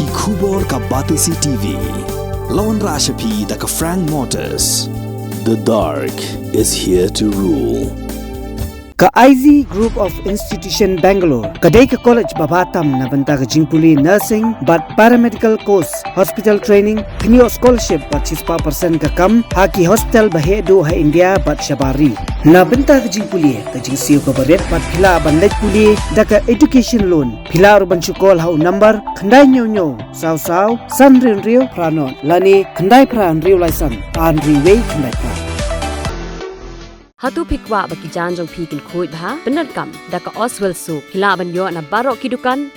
Ki Khubor ka Batisi TV. Lawan Rashapi da ka Frank Motors. The dark is here to rule. Ka IZ Group of Institution Bangalore, kadai ka college babatam na banta ka jingpuli nursing but paramedical course, hospital training, kniyo scholarship but 6% ka kam, haki hospital bahedo ha India but shabari. Na banta ka jingpuli ka jingsiyo ka baret but pila ban lej puli da ka education loan. Pila urban chukol hau number khandai nyo saw san rio pranon lani khandai pran rio laisan an riway khandai pra. Hatu pikwa baki janjong pikin kuit bha benar kam daka Oswell su hila ban yo na barok kidukan.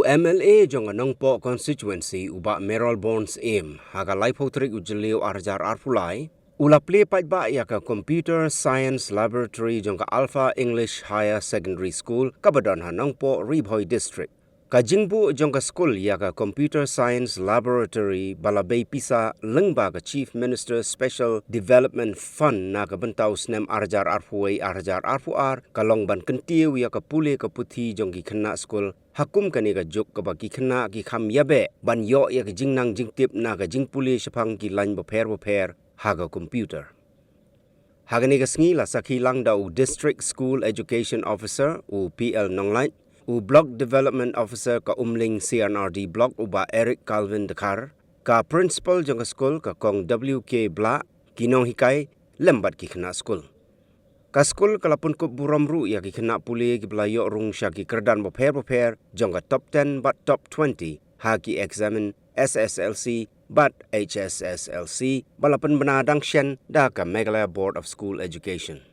MLA jong Nongpoh constituency uba Merrill Bonds aim haga laipotrik ujeliu arjar arpulai ula Plie ba ya ka Computer Science Laboratory jong ka Alpha English Higher Secondary School kabadon ha Nongpoh Ribhoi District. Kajingbu jong ka school ya ka Computer Science Laboratory balabay pisa lengba ka Chief Minister Special Development Fund na ka bentaw snem arjar arfuay arjar arfuar kalong ban kentiu ya ka pule ka puthi jong ki khana school hakum kani ka juk ka baki khana ki kham yabe ban yo ya ka jingnang jingtip na ka jingpule shapang ki line boper haga computer. Hagani ka sngi la sakhi lang daw District School Education Officer PL Nonglait Block Development Officer ka Umling CNRD Block uba Eric Calvin Dakar, ka Principal jong school ka Kong WK Bla, kinong hikay lembat ki khana school. Ka school kalapun ko buramru ya ki khana puli ki blayo rung sya ki kerdan boper jong ka top 10 but top 20 ha ki examine SSLC but HSSLC balapan benadang syen da ka Meghalaya Board of School Education.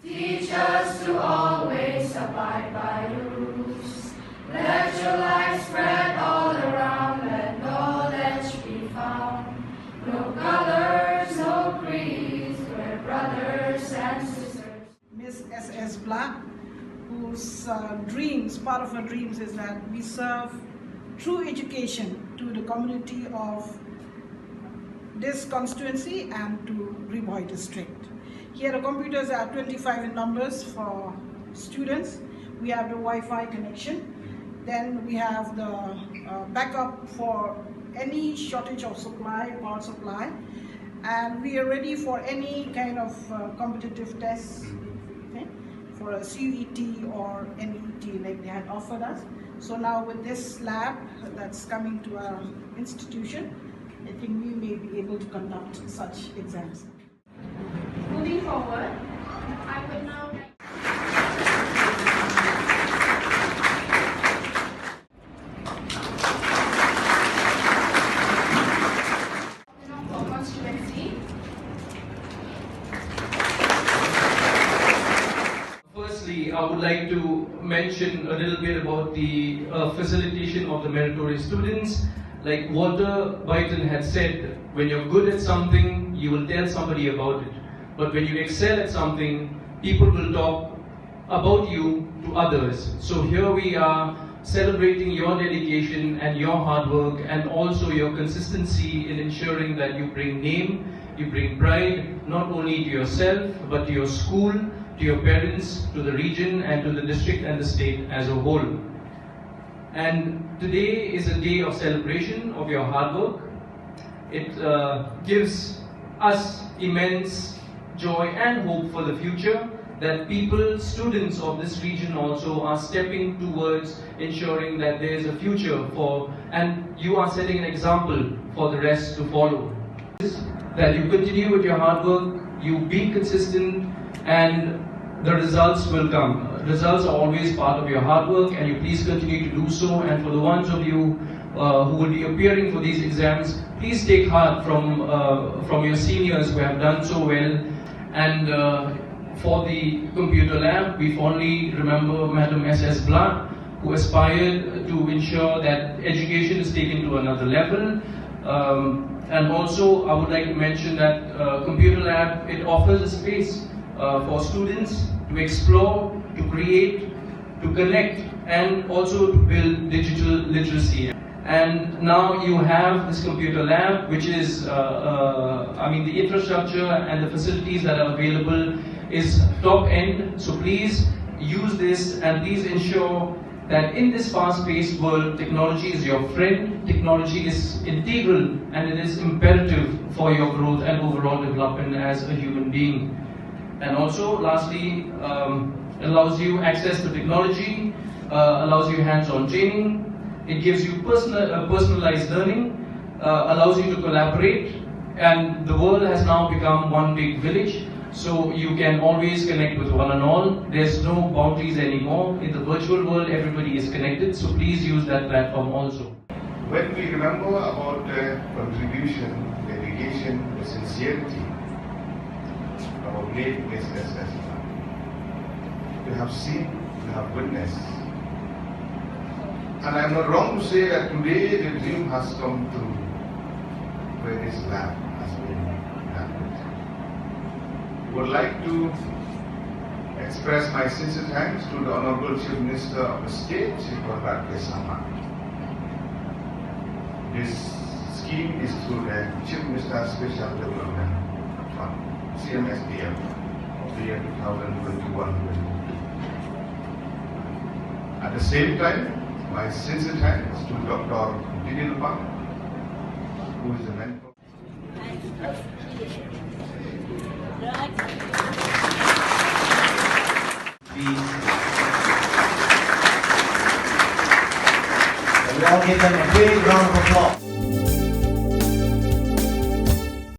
Teach us to always abide by the rules. Let your light spread all around. Let knowledge be found. No colors, no creeds. We're brothers and sisters. Miss S.S. Black, whose part of her dreams is that we serve true education to the community of this constituency and to Ribhoi district. Here the computers are 25 in numbers for students. We have the Wi-Fi connection. Then we have the backup for any shortage of supply, power supply. And we are ready for any kind of competitive tests, okay, for a CET or NET like they had offered us. So now with this lab that's coming to our institution, I think we may be able to conduct such exams. Moving forward, I would now like the Nongpoh constituency. Firstly, I would like to mention a little bit about the facilitation of the meritorious students. Like Walter Byton had said, when you're good at something, you will tell somebody about it. But when you excel at something, people will talk about you to others. So here we are celebrating your dedication and your hard work and also your consistency in ensuring that you bring name, you bring pride, not only to yourself, but to your school, to your parents, to the region and to the district and the state as a whole. And today is a day of celebration of your hard work. It gives us immense joy and hope for the future that people, students of this region also are stepping towards ensuring that there is a future for, and you are setting an example for the rest to follow. That you continue with your hard work, you be consistent, and the results will come. Results are always part of your hard work, and you please continue to do so. And for the ones of you who will be appearing for these exams, please take heart from your seniors who have done so well. And for the computer lab, we fondly remember Madam S.S. Plie, who aspired to ensure that education is taken to another level. And also, I would like to mention that computer lab, it offers a space for students to explore, to create, to connect, and also to build digital literacy. And now you have this computer lab, which is, the infrastructure and the facilities that are available is top end. So please use this, and please ensure that in this fast-paced world, technology is your friend, technology is integral, and it is imperative for your growth and overall development as a human being. And also, lastly, allows you access to technology, allows you hands-on training, it gives you personalized learning, allows you to collaborate, and the world has now become one big village. So you can always connect with one and all. There's no boundaries anymore. In the virtual world, everybody is connected. So please use that platform also. When we remember about the contribution, dedication, the sincerity of our great SSS, we have seen, we have witnessed. And I'm not wrong to say that today the dream has come true, where this lab has been happened. Would like to express my sincere thanks to the Honorable Chief Minister of the State, Chief Sama. This scheme is through the Chief Minister's Special Development Fund, CMSDF, of the year 2021-22. At the same time, my sincere thanks to Dr. Nongpoh, who is the mentor. We all give them a big round of applause.